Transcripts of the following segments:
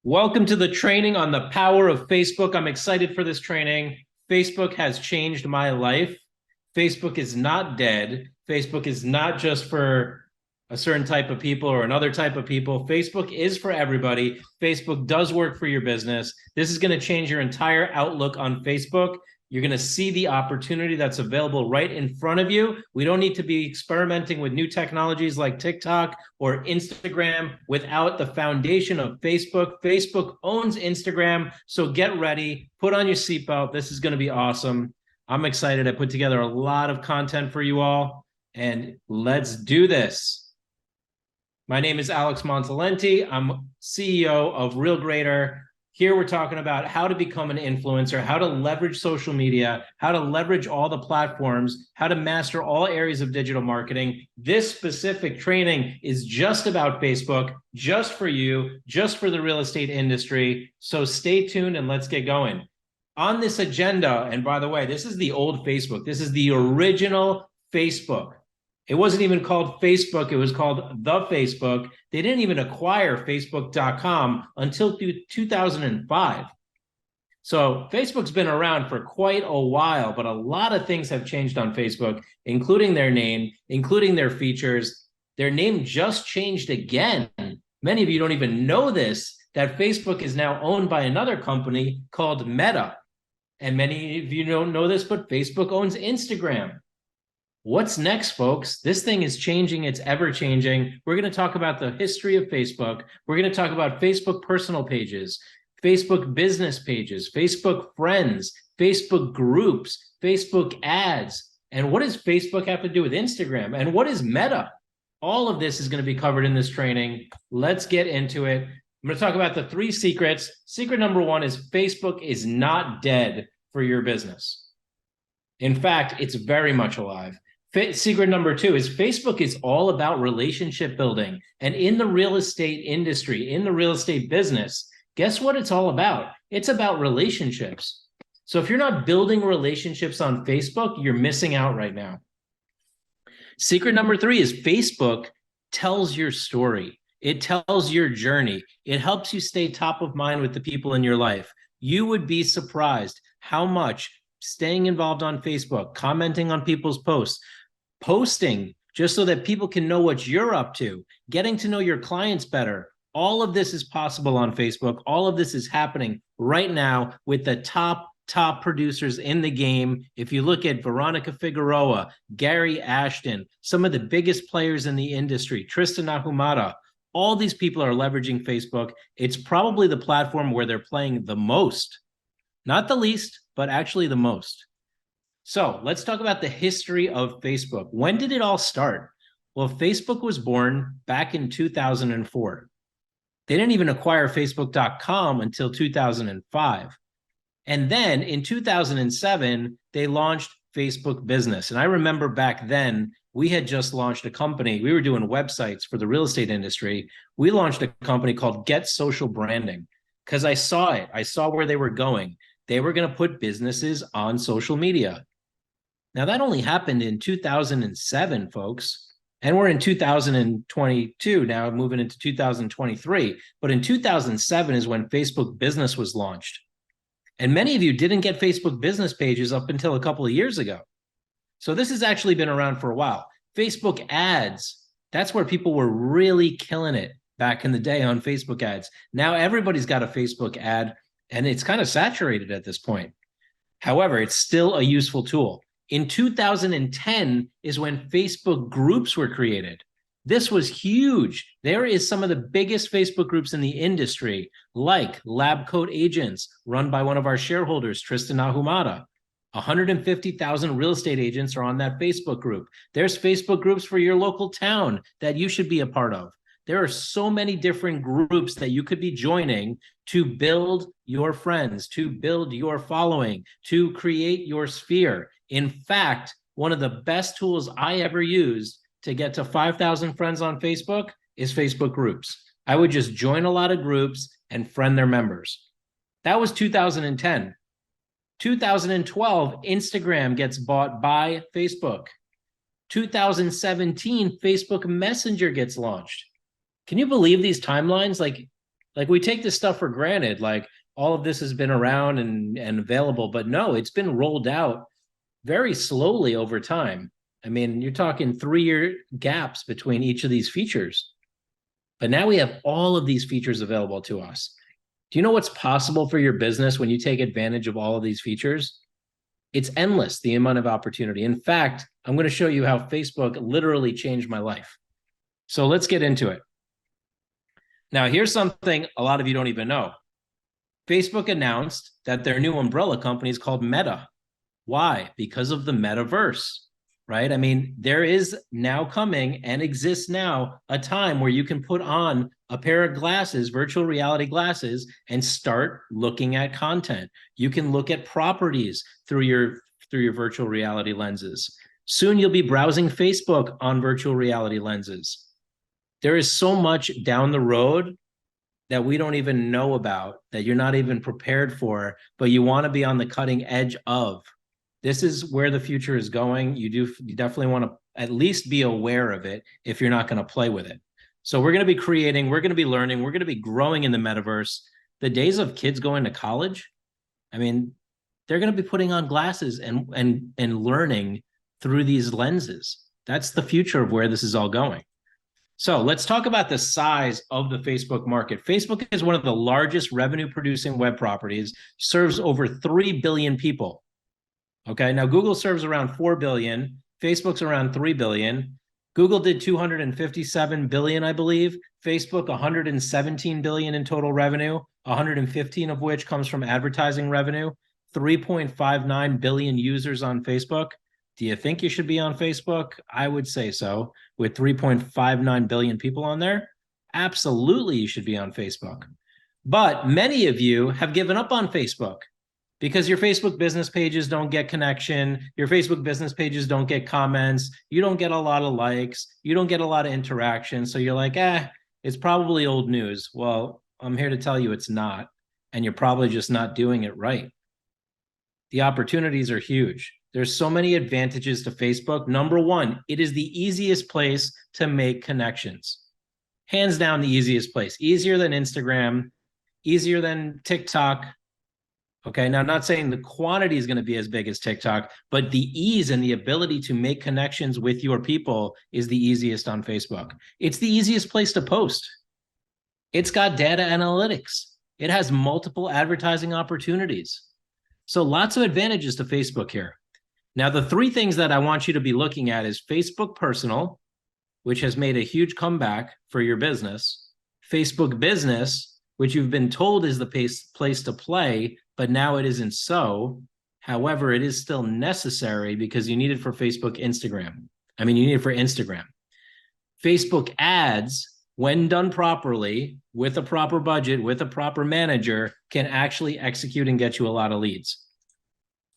Welcome to the training on the power of Facebook. I'm excited for this training. Facebook has changed my life. Facebook is not dead. Facebook is not just for a certain type of people or another type of people. Facebook is for everybody. Facebook does work for your business. This is going to change your entire outlook on Facebook. You're going to see the opportunity that's available right in front of you. We don't need to be experimenting with new technologies like TikTok or Instagram without the foundation of Facebook. Facebook owns Instagram. So get ready, put on your seatbelt. This is going to be awesome. I'm excited. I put together a lot of content for you all, and let's do this. My name is Alex Montalenti. I'm CEO of Real Greater. Here we're talking about how to become an influencer, how to leverage social media, how to leverage all the platforms, how to master all areas of digital marketing. This specific training is just about Facebook, just for you, just for the real estate industry. So stay tuned and let's get going. On this agenda, and by the way, this is the old Facebook. This is the original Facebook. It wasn't even called Facebook. It was called The Facebook. They didn't even acquire Facebook.com until 2005. So Facebook's been around for quite a while, but a lot of things have changed on Facebook, including their name, including their features. Their name just changed again. Many of you don't even know this, that Facebook is now owned by another company called Meta. And many of you don't know this, but Facebook owns Instagram. What's next, folks? This thing is changing. It's ever changing. We're going to talk about the history of Facebook. We're going to talk about Facebook personal pages, Facebook business pages, Facebook friends, Facebook groups, Facebook ads. And what does Facebook have to do with Instagram? And what is Meta? All of this is going to be covered in this training. Let's get into it. I'm going to talk about the 3 secrets. Secret number 1 is Facebook is not dead for your business. In fact, it's very much alive. Secret number 2 is Facebook is all about relationship building. And in the real estate industry, in the real estate business, guess what it's all about? It's about relationships. So if you're not building relationships on Facebook, you're missing out right now. Secret number 3 is Facebook tells your story. It tells your journey. It helps you stay top of mind with the people in your life. You would be surprised how much staying involved on Facebook, commenting on people's posts, posting just so that people can know what you're up to, getting to know your clients better. All of this is possible on Facebook. All of this is happening right now with the top producers in the game. If you look at Veronica Figueroa, Gary Ashton, some of the biggest players in the industry, Tristan Ahumada, all these people are leveraging Facebook. It's probably the platform where they're playing the most, not the least, but actually the most. So let's talk about the history of Facebook. When did it all start? Well, Facebook was born back in 2004. They didn't even acquire Facebook.com until 2005. And then in 2007, they launched Facebook Business. And I remember back then, we had just launched a company. We were doing websites for the real estate industry. We launched a company called Get Social Branding because I saw it. I saw where they were going. They were going to put businesses on social media. Now, that only happened in 2007, folks. And we're in 2022 now, moving into 2023. But in 2007 is when Facebook Business was launched. And many of you didn't get Facebook business pages up until a couple of years ago. So this has actually been around for a while. Facebook ads, that's where people were really killing it back in the day on Facebook ads. Now everybody's got a Facebook ad, and it's kind of saturated at this point. However, it's still a useful tool. In 2010 is when Facebook groups were created. This was huge. There is some of the biggest Facebook groups in the industry, like Lab Coat Agents, run by one of our shareholders, Tristan Ahumada. 150,000 real estate agents are on that Facebook group. There's Facebook groups for your local town that you should be a part of. There are so many different groups that you could be joining to build your friends, to build your following, to create your sphere. In fact, one of the best tools I ever used to get to 5,000 friends on Facebook is Facebook groups. I would just join a lot of groups and friend their members. That was 2010. 2012, Instagram gets bought by Facebook. 2017, Facebook Messenger gets launched. Can you believe these timelines? Like, Like we take this stuff for granted. Like all of this has been around and available, but no, it's been rolled out very slowly over time. I mean, you're talking 3-year gaps between each of these features. But now we have all of these features available to us. Do you know what's possible for your business when you take advantage of all of these features? It's endless, the amount of opportunity. In fact, I'm going to show you how Facebook literally changed my life. So let's get into it. Now, here's something a lot of you don't even know. Facebook announced that their new umbrella company is called Meta. Why? Because of the metaverse, right? I mean, there is now coming and exists now a time where you can put on a pair of glasses, virtual reality glasses, and start looking at content. You can look at properties through your virtual reality lenses. Soon you'll be browsing Facebook on virtual reality lenses. There is so much down the road that we don't even know about, that you're not even prepared for, but you want to be on the cutting edge of. This is where the future is going. You definitely want to at least be aware of it if you're not going to play with it. So we're going to be creating, we're going to be learning, we're going to be growing in the metaverse. The days of kids going to college, I mean, they're going to be putting on glasses and learning through these lenses. That's the future of where this is all going. So let's talk about the size of the Facebook market. Facebook is one of the largest revenue producing web properties, serves over 3 billion people. Okay, now Google serves around 4 billion, Facebook's around 3 billion. Google did 257 billion, I believe. Facebook 117 billion in total revenue, 115 of which comes from advertising revenue. 3.59 billion users on Facebook. Do you think you should be on Facebook? I would say so. With 3.59 billion people on there, absolutely you should be on Facebook. But many of you have given up on Facebook because your Facebook business pages don't get connection. Your Facebook business pages don't get comments. You don't get a lot of likes. You don't get a lot of interaction. So you're like, it's probably old news. Well, I'm here to tell you it's not. And you're probably just not doing it right. The opportunities are huge. There's so many advantages to Facebook. Number one, it is the easiest place to make connections. Hands down, the easiest place. Easier than Instagram, easier than TikTok. Okay, now I'm not saying the quantity is going to be as big as TikTok, but the ease and the ability to make connections with your people is the easiest on Facebook. It's the easiest place to post. It's got data analytics. It has multiple advertising opportunities. So lots of advantages to Facebook here. Now, the 3 things that I want you to be looking at is Facebook Personal, which has made a huge comeback for your business. Facebook Business, which you've been told is the place to play, but now it isn't so. However, it is still necessary because you need it for Facebook, Instagram. You need it for Instagram. Facebook ads, when done properly, with a proper budget, with a proper manager, can actually execute and get you a lot of leads.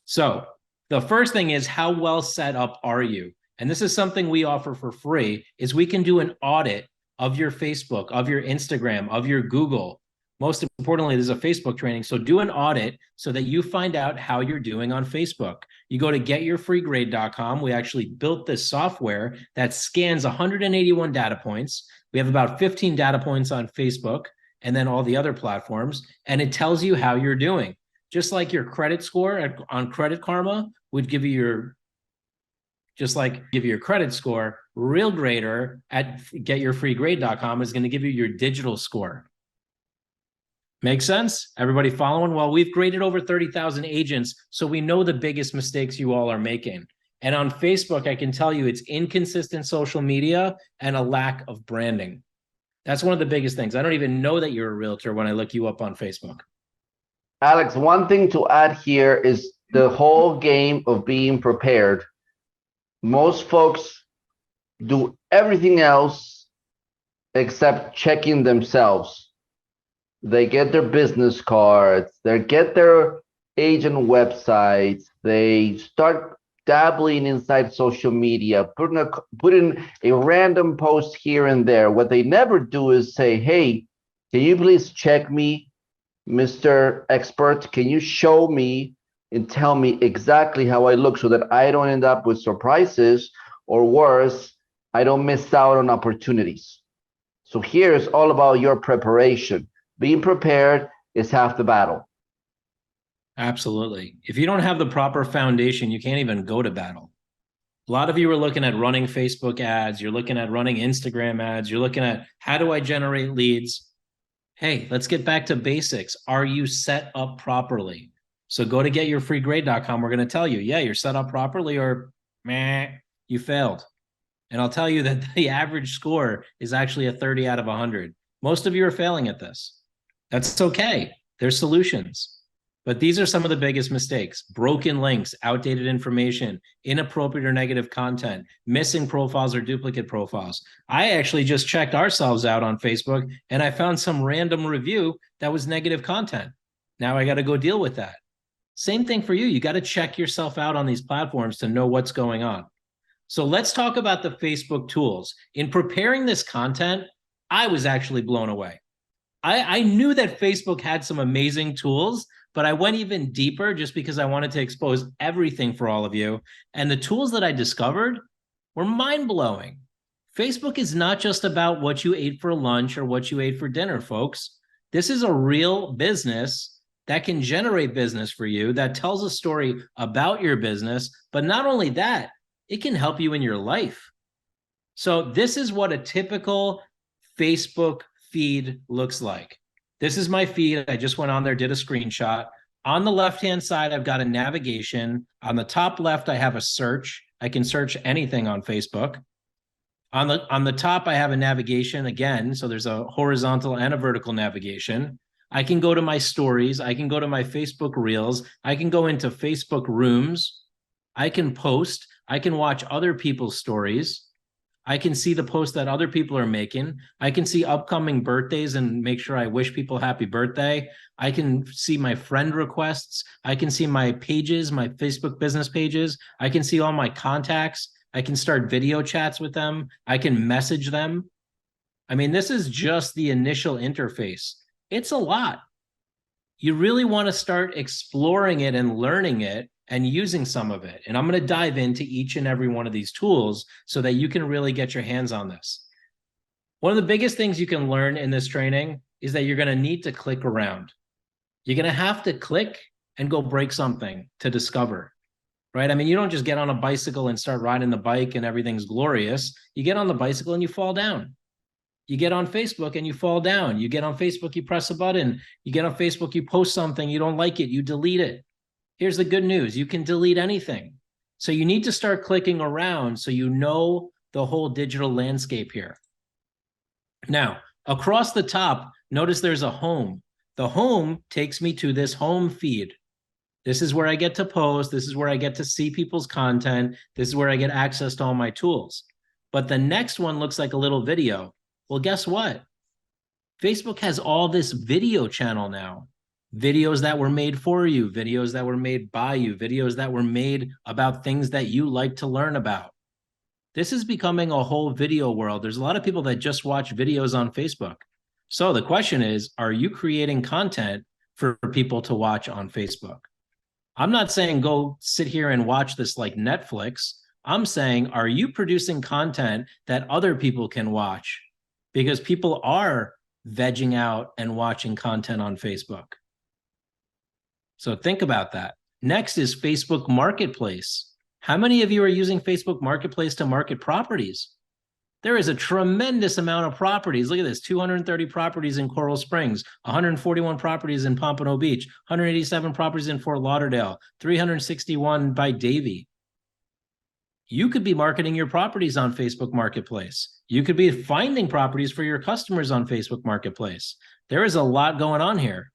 So the first thing is, how well set up are you? And this is something we offer for free, is we can do an audit of your Facebook, of your Instagram, of your Google. Most importantly, there's a Facebook training. So do an audit so that you find out how you're doing on Facebook. You go to getyourfreegrade.com. We actually built this software that scans 181 data points. We have about 15 data points on Facebook and then all the other platforms. And it tells you how you're doing. Just like your credit score on Credit Karma would give you your credit score, RealGrader at getyourfreegrade.com is going to give you your digital score. Make sense? Everybody following? Well, we've graded over 30,000 agents, so we know the biggest mistakes you all are making. And on Facebook, I can tell you it's inconsistent social media and a lack of branding. That's one of the biggest things. I don't even know that you're a realtor when I look you up on Facebook. Alex, one thing to add here is the whole game of being prepared. Most folks do everything else except checking themselves. They get their business cards, they get their agent websites, they start dabbling inside social media, putting a random post here and there. What they never do is say, hey, can you please check me, Mr. Expert? Can you show me and tell me exactly how I look so that I don't end up with surprises, or worse, I don't miss out on opportunities? So here's all about your preparation. Being prepared is half the battle. Absolutely. If you don't have the proper foundation, you can't even go to battle. A lot of you are looking at running Facebook ads, you're looking at running Instagram ads, you're looking at how do I generate leads? Hey, let's get back to basics. Are you set up properly? So go to getyourfreegrade.com. We're going to tell you, yeah, you're set up properly, or meh, you failed. And I'll tell you that the average score is actually a 30 out of 100. Most of you are failing at this. That's okay. There's solutions. But these are some of the biggest mistakes: broken links, outdated information, inappropriate or negative content, missing profiles or duplicate profiles. I actually just checked ourselves out on Facebook and I found some random review that was negative content. Now I got to go deal with that. Same thing for you. You got to check yourself out on these platforms to know what's going on. So let's talk about the Facebook tools. In preparing this content, I was actually blown away. I knew that Facebook had some amazing tools, but I went even deeper just because I wanted to expose everything for all of you. And the tools that I discovered were mind-blowing. Facebook is not just about what you ate for lunch or what you ate for dinner, folks. This is a real business that can generate business for you, that tells a story about your business. But not only that, it can help you in your life. So this is what a typical Facebook feed looks like. This is my feed. I just went on there, did a screenshot. On the left-hand side, I've got a navigation. On the top left, I have a search. I can search anything on Facebook. On the top, I have a navigation again. So there's a horizontal and a vertical navigation. I can go to my stories. I can go to my Facebook Reels. I can go into Facebook Rooms. I can post. I can watch other people's stories. I can see the posts that other people are making. I can see upcoming birthdays and make sure I wish people happy birthday. I can see my friend requests. I can see my pages, my Facebook business pages. I can see all my contacts. I can start video chats with them. I can message them. I mean, this is just the initial interface. It's a lot. You really want to start exploring it and learning it and using some of it. And I'm going to dive into each and every one of these tools so that you can really get your hands on this. One of the biggest things you can learn in this training is that you're going to need to click around. You're going to have to click and go break something to discover, right? I mean, you don't just get on a bicycle and start riding the bike and everything's glorious. You get on the bicycle and you fall down. You get on Facebook and you fall down. You get on Facebook, you press a button. You get on Facebook, you post something, you don't like it, you delete it. Here's the good news: you can delete anything. So you need to start clicking around so you know the whole digital landscape here. Now, across the top, notice there's a home. The home takes me to this home feed. This is where I get to post. This is where I get to see people's content. This is where I get access to all my tools. But the next one looks like a little video. Well, guess what? Facebook has all this video channel now. Videos that were made for you, videos that were made by you, videos that were made about things that you like to learn about. This is becoming a whole video world. There's a lot of people that just watch videos on Facebook. So the question is, are you creating content for people to watch on Facebook? I'm not saying go sit here and watch this like Netflix. I'm saying, are you producing content that other people can watch? Because people are vegging out and watching content on Facebook. So think about that. Next is Facebook Marketplace. How many of you are using Facebook Marketplace to market properties? There is a tremendous amount of properties. Look at this: 230 properties in Coral Springs, 141 properties in Pompano Beach, 187 properties in Fort Lauderdale, 361 by Davie. You could be marketing your properties on Facebook Marketplace. You could be finding properties for your customers on Facebook Marketplace. There is a lot going on here.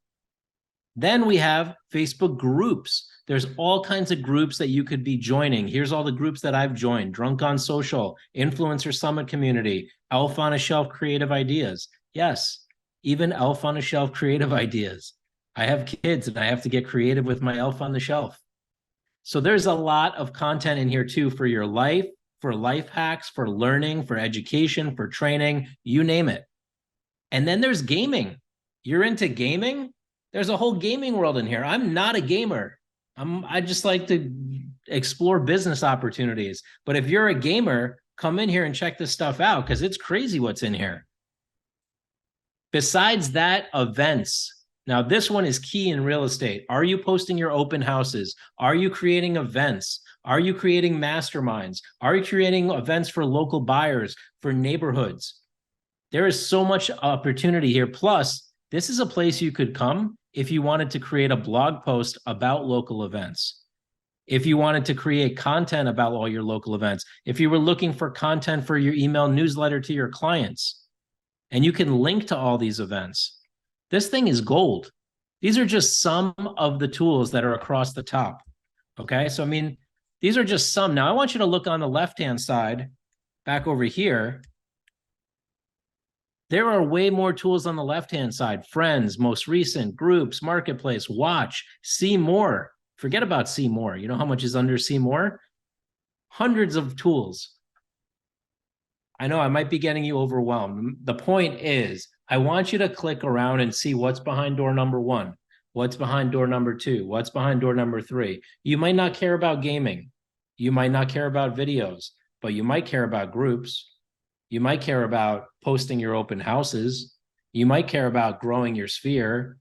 Then we have Facebook groups. There's all kinds of groups that you could be joining. Here's all the groups that I've joined: Drunk on Social, Influencer Summit Community, Elf on a Shelf Creative Ideas. Yes, even Elf on a Shelf Creative Ideas. I have kids and I have to get creative with my Elf on the Shelf. So there's a lot of content in here too for your life, for life hacks, for learning, for education, for training, you name it. And then there's gaming. You're into gaming? There's a whole gaming world in here. I'm not a gamer. I just like to explore business opportunities. But if you're a gamer, come in here and check this stuff out because it's crazy what's in here. Besides that, events. Now, this one is key in real estate. Are you posting your open houses? Are you creating events? Are you creating masterminds? Are you creating events for local buyers, for neighborhoods? There is so much opportunity here. Plus, this is a place you could come if you wanted to create a blog post about local events. If you wanted to create content about all your local events, if you were looking for content for your email newsletter to your clients, and you can link to all these events. This thing is gold. These are just some of the tools that are across the top. Okay. So, I mean, these are just some. Now, I want you to look on the left-hand side back over here. There are way more tools on the left-hand side. Friends, most recent, groups, marketplace, watch, see more. Forget about see more. You know how much is under see more? Hundreds of tools. I know I might be getting you overwhelmed. The point is, I want you to click around and see what's behind door number one, what's behind door number two, what's behind door number three. You might not care about gaming. You might not care about videos, but you might care about groups. You might care about posting your open houses. You might care about growing your sphere,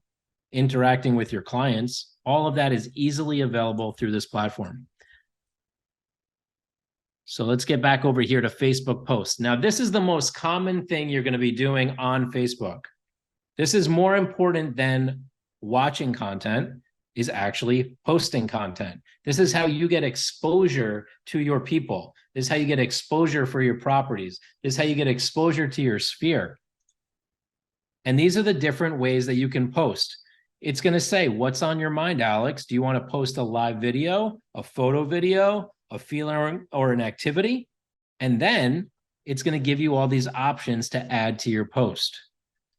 interacting with your clients. All of that is easily available through this platform. So let's get back over here to Facebook posts. Now, this is the most common thing you're going to be doing on Facebook. This is more important than watching content, is actually posting content. This is how you get exposure to your people. This is how you get exposure for your properties. This is how you get exposure to your sphere. And these are the different ways that you can post. It's going to say, what's on your mind, Alex? Do you want to post a live video, a photo video, a feeling or an activity? And then it's going to give you all these options to add to your post.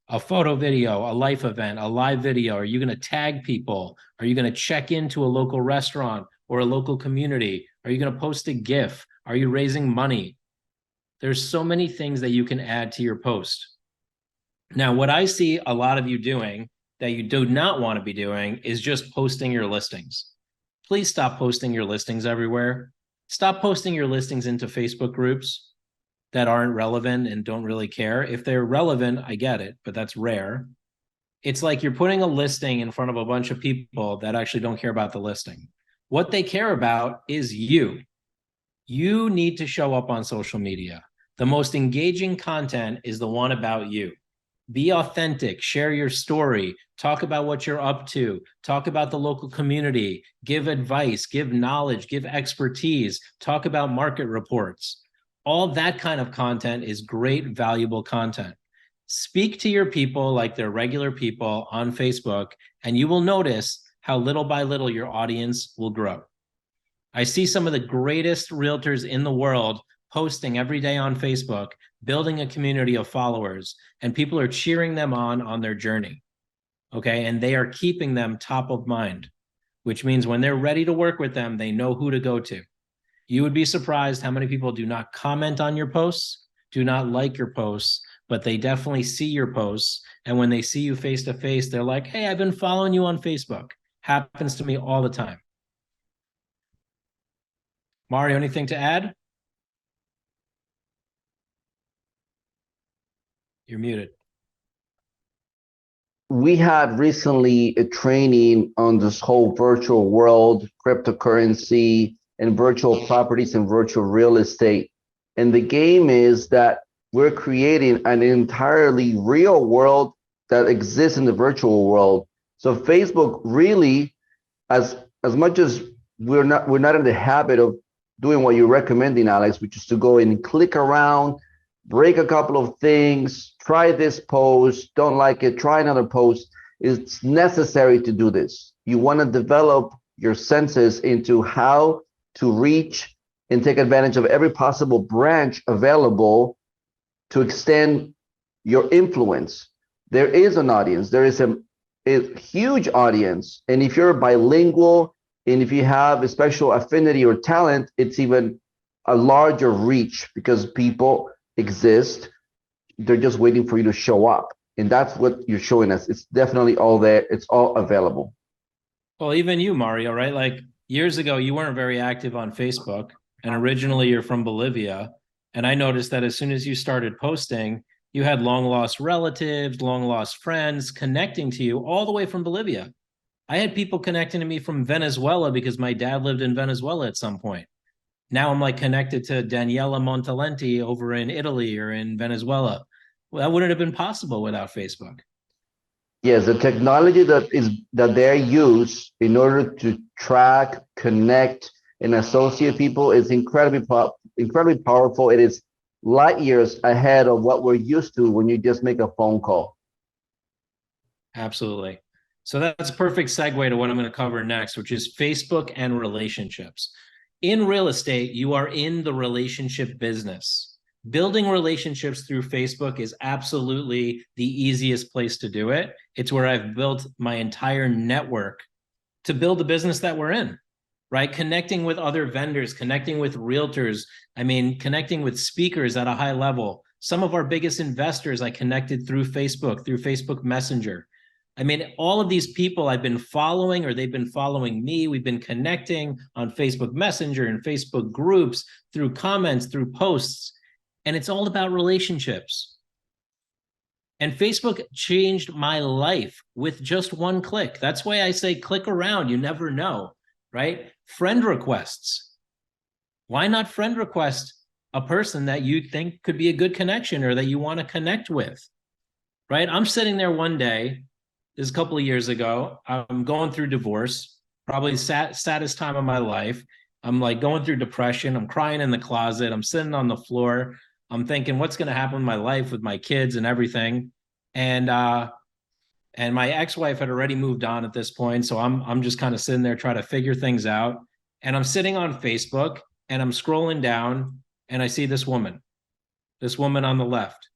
A photo video, a life event, a live video. Are you going to tag people? Are you going to check into a local restaurant or a local community? Are you going to post a GIF? Are you raising money? There's so many things that you can add to your post. Now, what I see a lot of you doing that you do not want to be doing is just posting your listings. Please stop posting your listings everywhere. Stop posting your listings into Facebook groups that aren't relevant and don't really care. If they're relevant, I get it, but that's rare. It's like you're putting a listing in front of a bunch of people that actually don't care about the listing. What they care about is you. You need to show up on social media. The most engaging content is the one about you. Be authentic, share your story, talk about what you're up to, talk about the local community, give advice, give knowledge, give expertise, talk about market reports. All that kind of content is great, valuable content. Speak to your people like they're regular people on Facebook, and you will notice how little by little your audience will grow. I see some of the greatest realtors in the world posting every day on Facebook, building a community of followers, and people are cheering them on their journey. Okay. And they are keeping them top of mind, which means when they're ready to work with them, they know who to go to. You would be surprised how many people do not comment on your posts, do not like your posts, but they definitely see your posts. And when they see you face to face, they're like, hey, I've been following you on Facebook. Happens to me all the time. Mario, anything to add? You're muted. We had recently a training on this whole virtual world, cryptocurrency, and virtual properties and virtual real estate. And the game is that we're creating an entirely real world that exists in the virtual world. So Facebook really, as much as we're not in the habit of doing what you're recommending, Alex, which is to go and click around, break a couple of things, try this post, don't like it, try another post. It's necessary to do this. You want to develop your senses into how to reach and take advantage of every possible branch available to extend your influence. There is an audience. There is a huge audience. And if you're bilingual and if you have a special affinity or talent, it's even a larger reach because people exist. They're just waiting for you to show up. And that's what you're showing us. It's definitely all there. It's all available. Well, even you, Mario, right? Like years ago, you weren't very active on Facebook. And originally you're from Bolivia. And I noticed that as soon as you started posting, You had long lost relatives, long lost friends connecting to you all the way from Bolivia. I had people connecting to me from Venezuela because my dad lived in Venezuela at some point. Now I'm like connected to Daniela Montalenti over in Italy or in Venezuela. Well, that wouldn't have been possible without Facebook. Yes, the technology that they use in order to track, connect, and associate people is incredibly powerful. It is light years ahead of what we're used to when you just make a phone call. Absolutely. So that's a perfect segue to what I'm going to cover next, which is Facebook and relationships. In real estate, you are in the relationship business. Building relationships through Facebook is absolutely the easiest place to do it. It's where I've built my entire network to build the business that we're in, right? Connecting with other vendors, connecting with realtors, I mean, connecting with speakers at a high level. Some of our biggest investors I connected through Facebook Messenger. I mean, all of these people I've been following or they've been following me. We've been connecting on Facebook Messenger and Facebook groups, through comments, through posts, and it's all about relationships. And Facebook changed my life with just one click. That's why I say click around. You never know, right? Friend requests. Why not friend request a person that you think could be a good connection or that you want to connect with, right? I'm sitting there one day, this is a couple of years ago. I'm going through divorce, probably saddest time of my life. I'm like going through depression. I'm crying in the closet. I'm sitting on the floor. I'm thinking, what's going to happen in my life with my kids and everything? And and my ex-wife had already moved on at this point, so I'm just kind of sitting there trying to figure things out. And I'm sitting on Facebook and I'm scrolling down and I see this woman on the left,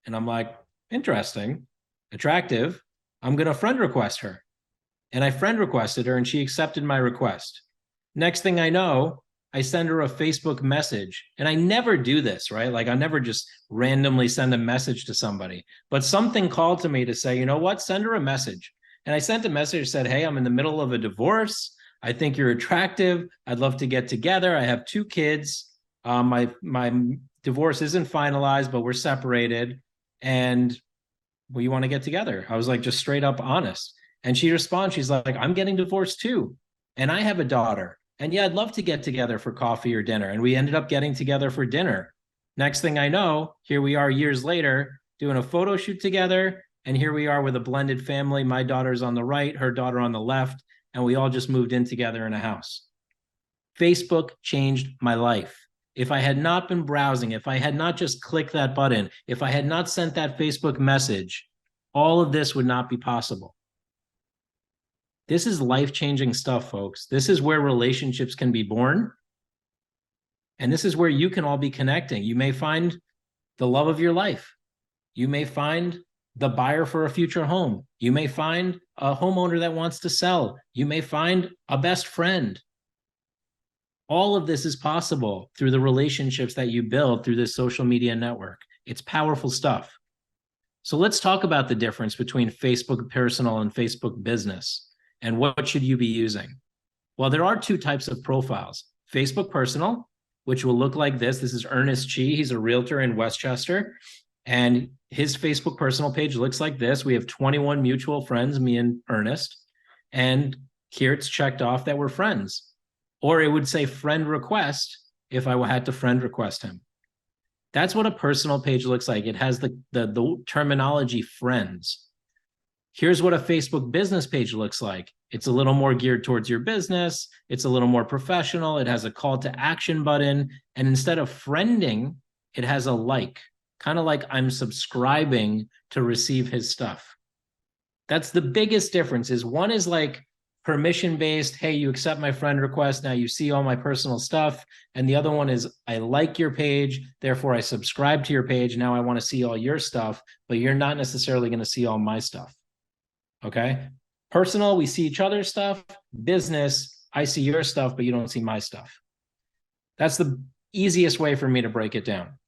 and I'm like, interesting, attractive. I'm gonna friend request her, and I friend requested her, and she accepted my request. Next thing I know, I send her a Facebook message. And I never do this, right? Like I never just randomly send a message to somebody, but something called to me to say, you know what, send her a message. And I sent a message, said, hey, I'm in the middle of a divorce. I think you're attractive. I'd love to get together. I have two kids. My divorce isn't finalized, but we're separated. And well, you want to get together? I was like, just straight up honest. And she responds, she's like, I'm getting divorced too. And I have a daughter. And yeah, I'd love to get together for coffee or dinner. And we ended up getting together for dinner. Next thing I know, here we are years later doing a photo shoot together. And here we are with a blended family. My daughter's on the right, her daughter on the left. And we all just moved in together in a house. Facebook changed my life. If I had not been browsing, if I had not just clicked that button, if I had not sent that Facebook message, all of this would not be possible. This is life-changing stuff, folks. This is where relationships can be born. And this is where you can all be connecting. You may find the love of your life. You may find the buyer for a future home. You may find a homeowner that wants to sell. You may find a best friend. All of this is possible through the relationships that you build through this social media network. It's powerful stuff. So let's talk about the difference between Facebook personal and Facebook business. And what should you be using? Well, there are two types of profiles. Facebook personal, which will look like this. This is Ernest Chi. He's a realtor in Westchester. And his Facebook personal page looks like this. We have 21 mutual friends, me and Ernest. And here it's checked off that we're friends. Or it would say friend request if I had to friend request him. That's what a personal page looks like. It has the terminology friends. Here's what a Facebook business page looks like. It's a little more geared towards your business. It's a little more professional. It has a call to action button. And instead of friending, it has a like, kind of like I'm subscribing to receive his stuff. That's the biggest difference. Is one is like permission based. Hey, you accept my friend request. Now you see all my personal stuff. And the other one is I like your page. Therefore, I subscribe to your page. Now I want to see all your stuff, but you're not necessarily going to see all my stuff. Okay. Personal, we see each other's stuff. Business, I see your stuff, but you don't see my stuff. That's the easiest way for me to break it down.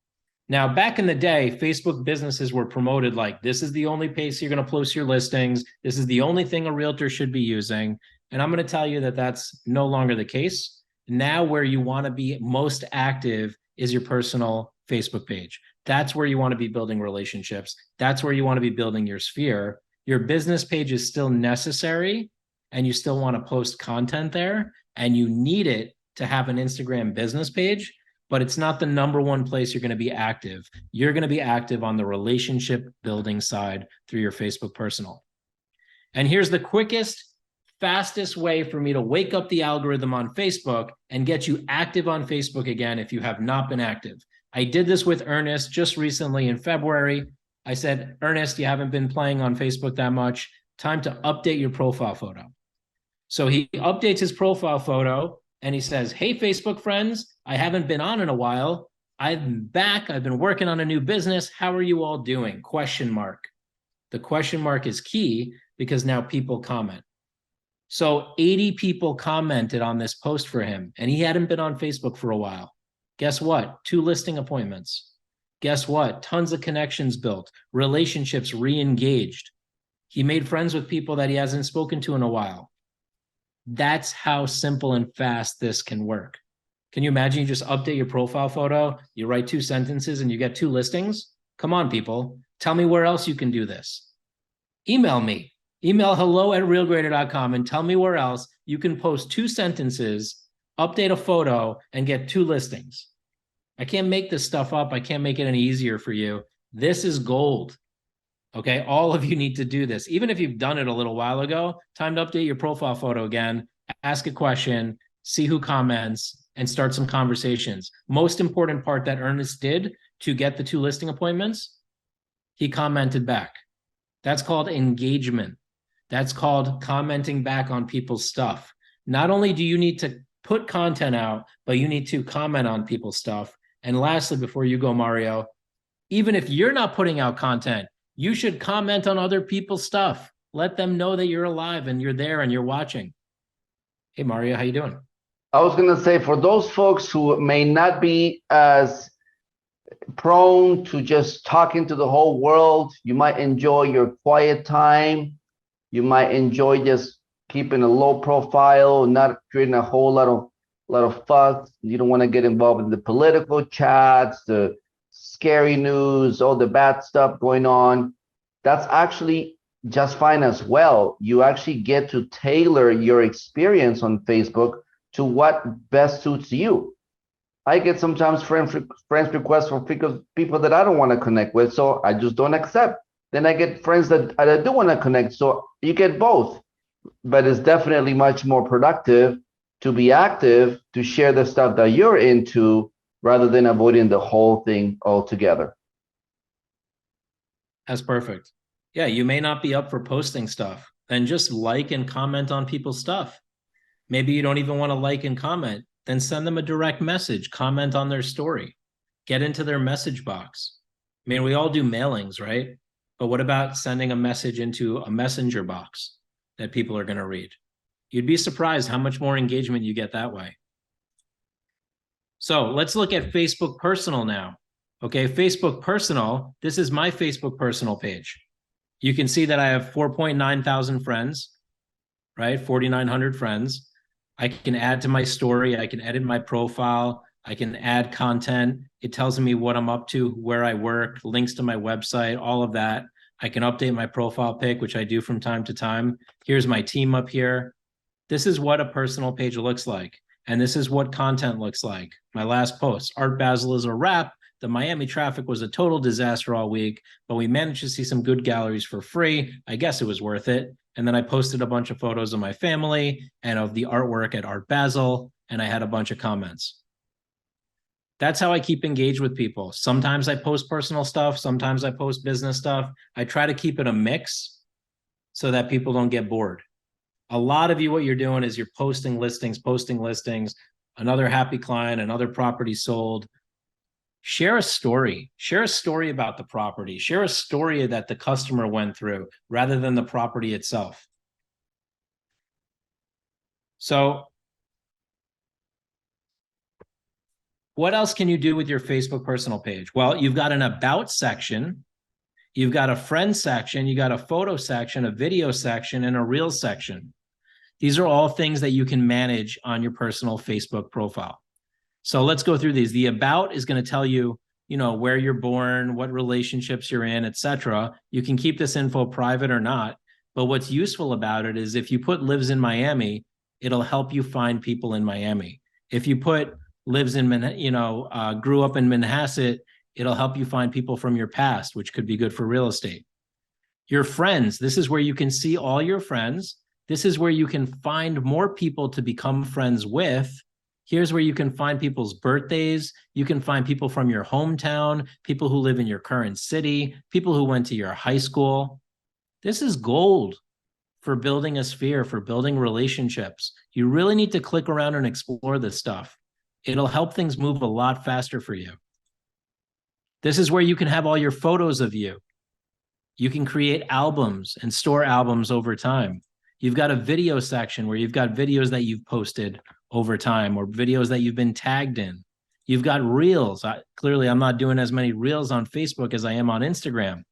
Now, back in the day, Facebook businesses were promoted like this is the only place you're going to post your listings. This is the only thing a realtor should be using. And I'm going to tell you that that's no longer the case. Now, where you want to be most active is your personal Facebook page. That's where you want to be building relationships. That's where you want to be building your sphere. Your business page is still necessary, and you still want to post content there, and you need it to have an Instagram business page, but it's not the number one place you're going to be active. You're going to be active on the relationship building side through your Facebook personal. And here's the quickest, fastest way for me to wake up the algorithm on Facebook and get you active on Facebook again if you have not been active. I did this with Ernest just recently in February. I said, Ernest, you haven't been playing on Facebook that much. Time to update your profile photo. So he updates his profile photo and he says, hey, Facebook friends, I haven't been on in a while. I'm back. I've been working on a new business. How are you all doing? Question mark. The question mark is key because now people comment. So 80 people commented on this post for him, and he hadn't been on Facebook for a while. Guess what? 2 listing appointments. Guess what? Tons of connections built, relationships re-engaged. He made friends with people that he hasn't spoken to in a while. That's how simple and fast this can work. Can you imagine you just update your profile photo, you write 2 sentences, and you get 2 listings? Come on, people. Tell me where else you can do this. Email me. Email hello@realgrader.com and tell me where else you can post 2 sentences, update a photo, and get 2 listings. I can't make this stuff up. I can't make it any easier for you. This is gold. Okay, all of you need to do this. Even if you've done it a little while ago, time to update your profile photo again, ask a question, see who comments, and start some conversations. Most important part that Ernest did to get the 2 listing appointments, he commented back. That's called engagement. That's called commenting back on people's stuff. Not only do you need to put content out, but you need to comment on people's stuff. And lastly, before you go, Mario, even if you're not putting out content, you should comment on other people's stuff. Let them know that you're alive and you're there and you're watching. Hey, Mario, how you doing? I was going to say, for those folks who may not be as prone to just talking to the whole world, you might enjoy your quiet time. You might enjoy just keeping a low profile, not creating a whole lot of fuss. You don't want to get involved in the political chats, the scary news, all the bad stuff going on. That's actually just fine as well. You actually get to tailor your experience on Facebook to what best suits you. I get sometimes friends requests from people that I don't want to connect with, so I just don't accept. Then I get friends that I do want to connect, so you get both. But it's definitely much more productive to be active, to share the stuff that you're into, rather than avoiding the whole thing altogether. That's perfect. Yeah, you may not be up for posting stuff. Then just like and comment on people's stuff. Maybe you don't even want to like and comment. Then send them a direct message, comment on their story, get into their message box. I mean, we all do mailings, right? But what about sending a message into a messenger box that people are going to read? You'd be surprised how much more engagement you get that way. So let's look at Facebook Personal now. Okay, Facebook Personal, this is my Facebook Personal page. You can see that I have 4.9 thousand friends, right? 4,900 friends. I can add to my story. I can edit my profile. I can add content. It tells me what I'm up to, where I work, links to my website, all of that. I can update my profile pic, which I do from time to time. Here's my team up here. This is what a personal page looks like. And this is what content looks like. My last post, Art Basel is a wrap. The Miami traffic was a total disaster all week, but we managed to see some good galleries for free. I guess it was worth it. And then I posted a bunch of photos of my family and of the artwork at Art Basel, and I had a bunch of comments. That's how I keep engaged with people. Sometimes I post personal stuff. Sometimes I post business stuff. I try to keep it a mix so that people don't get bored. A lot of you, what you're doing is you're posting listings, another happy client, another property sold. Share a story. Share a story about the property. Share a story that the customer went through rather than the property itself. So what else can you do with your Facebook personal page? Well, you've got an about section. You've got a friend section. You got a photo section, a video section, and a reel section. These are all things that you can manage on your personal Facebook profile. So let's go through these. The about is going to tell you where you're born, what relationships you're in, etc. You can keep this info private or not. But what's useful about it is if you put lives in Miami, it'll help you find people in Miami. If you put lives in, grew up in Manhasset, it'll help you find people from your past, which could be good for real estate. Your friends, this is where you can see all your friends. This is where you can find more people to become friends with. Here's where you can find people's birthdays. You can find people from your hometown, people who live in your current city, people who went to your high school. This is gold for building a sphere, for building relationships. You really need to click around and explore this stuff. It'll help things move a lot faster for you. This is where you can have all your photos of you. You can create albums and store albums over time. You've got a video section where you've got videos that you've posted over time or videos that you've been tagged in. You've got reels. Clearly, I'm not doing as many reels on Facebook as I am on Instagram,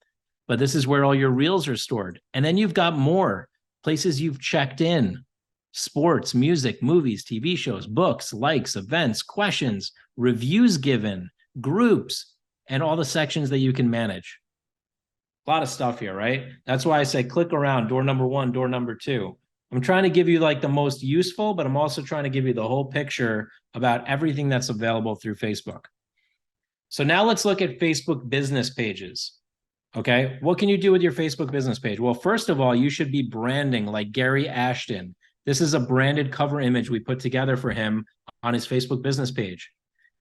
but this is where all your reels are stored. And then you've got more places you've checked in: sports, music, movies, TV shows, books, likes, events, questions, reviews given, groups, and all the sections that you can manage. A lot of stuff here, right? That's why I say click around door number one, door number two. I'm trying to give you like the most useful, but I'm also trying to give you the whole picture about everything that's available through Facebook. So now let's look at Facebook business pages. Okay, what can you do with your Facebook business page? Well, first of all, you should be branding like Gary Ashton. This is a branded cover image we put together for him on his Facebook business page.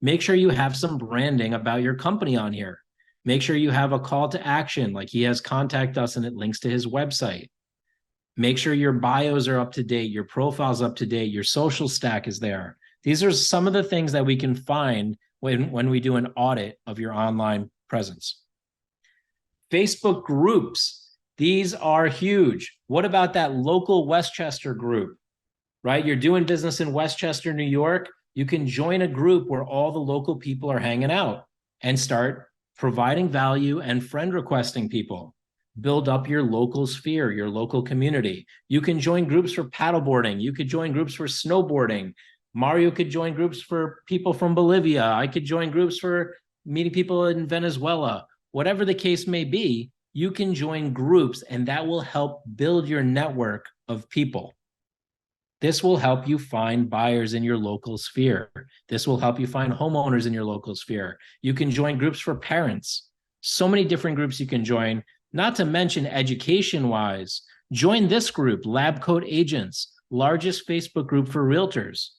Make sure you have some branding about your company on here. Make sure you have a call to action, like he has contact us and it links to his website. Make sure your bios are up to date, your profile's up to date, your social stack is there. These are some of the things that we can find when we do an audit of your online presence. Facebook groups, these are huge. What about that local Westchester group, right? You're doing business in Westchester, New York. You can join a group where all the local people are hanging out and start providing value and friend requesting people. Build up your local sphere, your local community. You can join groups for paddleboarding. You could join groups for snowboarding. Mario could join groups for people from Bolivia. I could join groups for meeting people in Venezuela. Whatever the case may be, you can join groups and that will help build your network of people. This will help you find buyers in your local sphere. This will help you find homeowners in your local sphere. You can join groups for parents. So many different groups you can join, not to mention education-wise. Join this group, Lab Coat Agents, largest Facebook group for realtors.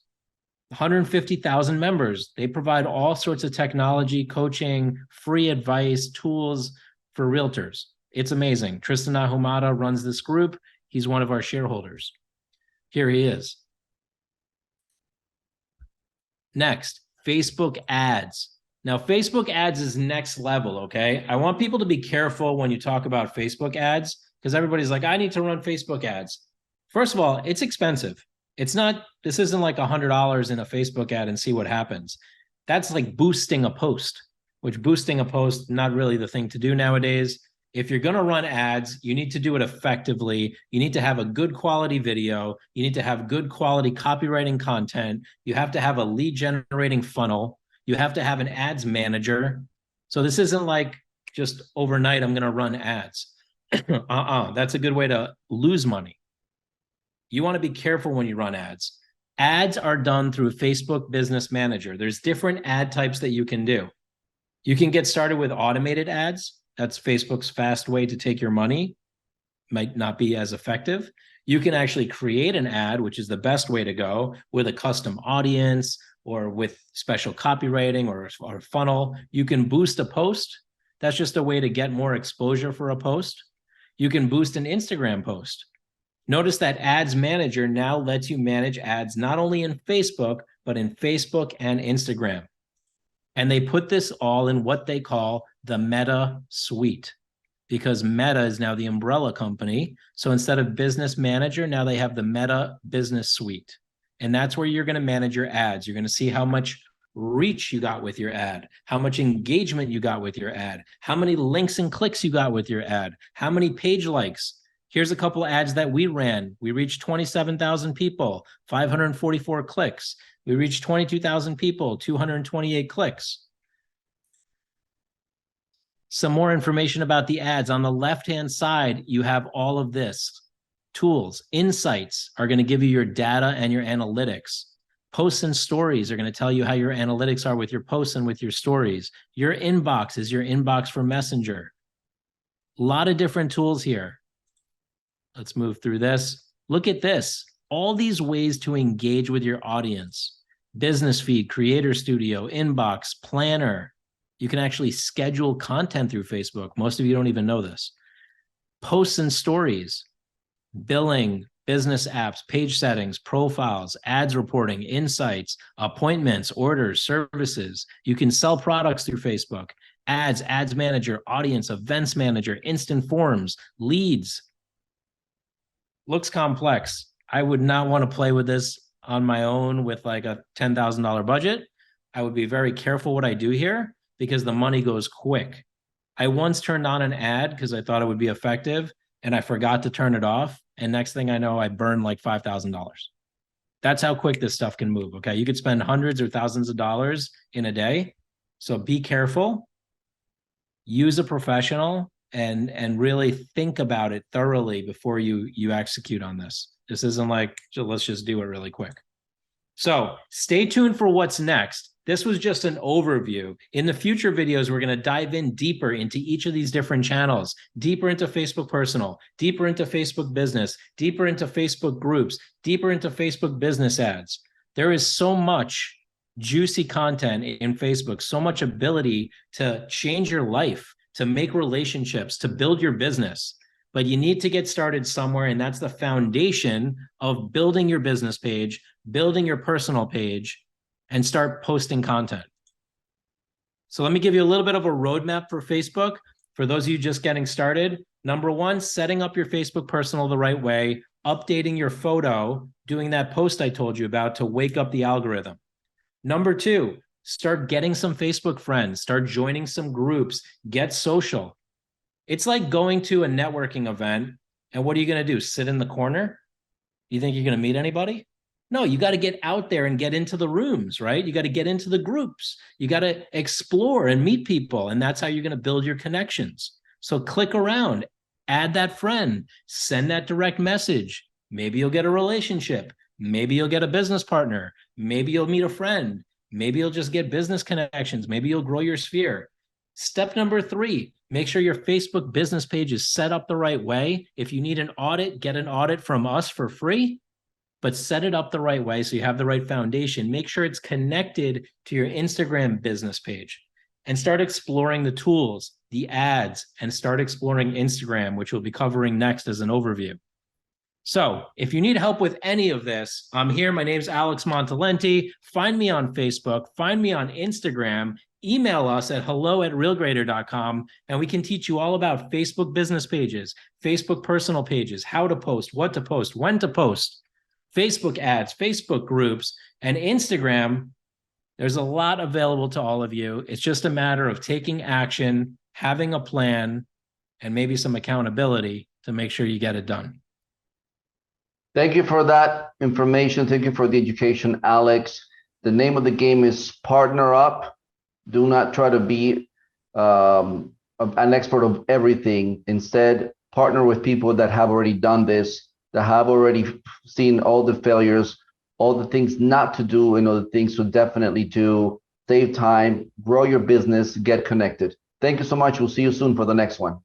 150,000 members. They provide all sorts of technology, coaching, free advice, tools for realtors. It's amazing. Tristan Ahumada runs this group. He's one of our shareholders. Here he is. Next, Facebook ads. Now, Facebook ads is next level, okay? I want people to be careful when you talk about Facebook ads because everybody's like, I need to run Facebook ads. First of all, it's expensive. This isn't like $100 in a Facebook ad and see what happens. That's like boosting a post, which boosting a post, not really the thing to do nowadays. If you're going to run ads, you need to do it effectively. You need to have a good quality video. You need to have good quality copywriting content. You have to have a lead generating funnel. You have to have an ads manager. So this isn't like just overnight, I'm going to run ads. That's a good way to lose money. You want to be careful when you run ads. Ads are done through Facebook Business Manager. There's different ad types that you can do. You can get started with automated ads. That's Facebook's fast way to take your money. Might not be as effective. You can actually create an ad, which is the best way to go, with a custom audience or with special copywriting or a funnel. You can boost a post. That's just a way to get more exposure for a post. You can boost an Instagram post. Notice that Ads Manager now lets you manage ads not only in Facebook, but in Facebook and Instagram. And they put this all in what they call the Meta Suite, because Meta is now the umbrella company. So instead of Business Manager, now they have the Meta Business Suite. And that's where you're going to manage your ads. You're going to see how much reach you got with your ad, how much engagement you got with your ad, how many links and clicks you got with your ad, how many page likes. Here's a couple of ads that we ran. We reached 27,000 people, 544 clicks. We reached 22,000 people, 228 clicks. Some more information about the ads. On the left-hand side, you have all of this. Tools, insights are going to give you your data and your analytics. Posts and stories are going to tell you how your analytics are with your posts and with your stories. Your inbox is your inbox for Messenger. A lot of different tools here. Let's move through this. Look at this. All these ways to engage with your audience. Business feed, creator studio, inbox, planner. You can actually schedule content through Facebook. Most of you don't even know this. Posts and stories, billing, business apps, page settings, profiles, ads reporting, insights, appointments, orders, services. You can sell products through Facebook, ads, ads manager, audience, events manager, instant forms, leads. Looks complex. I would not want to play with this on my own with like a $10,000 budget. I would be very careful what I do here because the money goes quick. I once turned on an ad because I thought it would be effective and I forgot to turn it off. And next thing I know, I burned like $5,000. That's how quick this stuff can move. Okay. You could spend hundreds or thousands of dollars in a day. So be careful, use a professional, and really think about it thoroughly before you execute on this. This isn't like, let's just do it really quick. So stay tuned for what's next. This was just an overview. In the future videos, we're going to dive in deeper into each of these different channels, deeper into Facebook personal, deeper into Facebook business, deeper into Facebook groups, deeper into Facebook business ads. There is so much juicy content in Facebook, so much ability to change your life, to make relationships, to build your business. But you need to get started somewhere, and that's the foundation of building your business page, building your personal page, and start posting content. So let me give you a little bit of a roadmap for Facebook. For those of you just getting started, number one, setting up your Facebook personal the right way, updating your photo, doing that post I told you about to wake up the algorithm. Number two, start getting some Facebook friends, start joining some groups, get social. It's like going to a networking event, and what are you going to do? Sit in the corner? You think you're going to meet anybody? No, you got to get out there and get into the rooms, right? You got to get into the groups. You got to explore and meet people, and that's how you're going to build your connections. So click around, add that friend, send that direct message. Maybe you'll get a relationship. Maybe you'll get a business partner. Maybe you'll meet a friend. Maybe you'll just get business connections. Maybe you'll grow your sphere. Step number three, make sure your Facebook business page is set up the right way. If you need an audit, get an audit from us for free, but set it up the right way so you have the right foundation. Make sure it's connected to your Instagram business page and start exploring the tools, the ads, and start exploring Instagram, which we'll be covering next as an overview. So if you need help with any of this, I'm here. My name's Alex Montalenti. Find me on Facebook, find me on Instagram, email us at hello@realgrader.com, and we can teach you all about Facebook business pages, Facebook personal pages, how to post, what to post, when to post, Facebook ads, Facebook groups, and Instagram. There's a lot available to all of you. It's just a matter of taking action, having a plan, and maybe some accountability to make sure you get it done. Thank you for that information. Thank you for the education, Alex. The name of the game is partner up. Do not try to be an expert of everything. Instead, partner with people that have already done this, that have already seen all the failures, all the things not to do, and all the things to definitely do. Save time, grow your business, get connected. Thank you so much. We'll see you soon for the next one.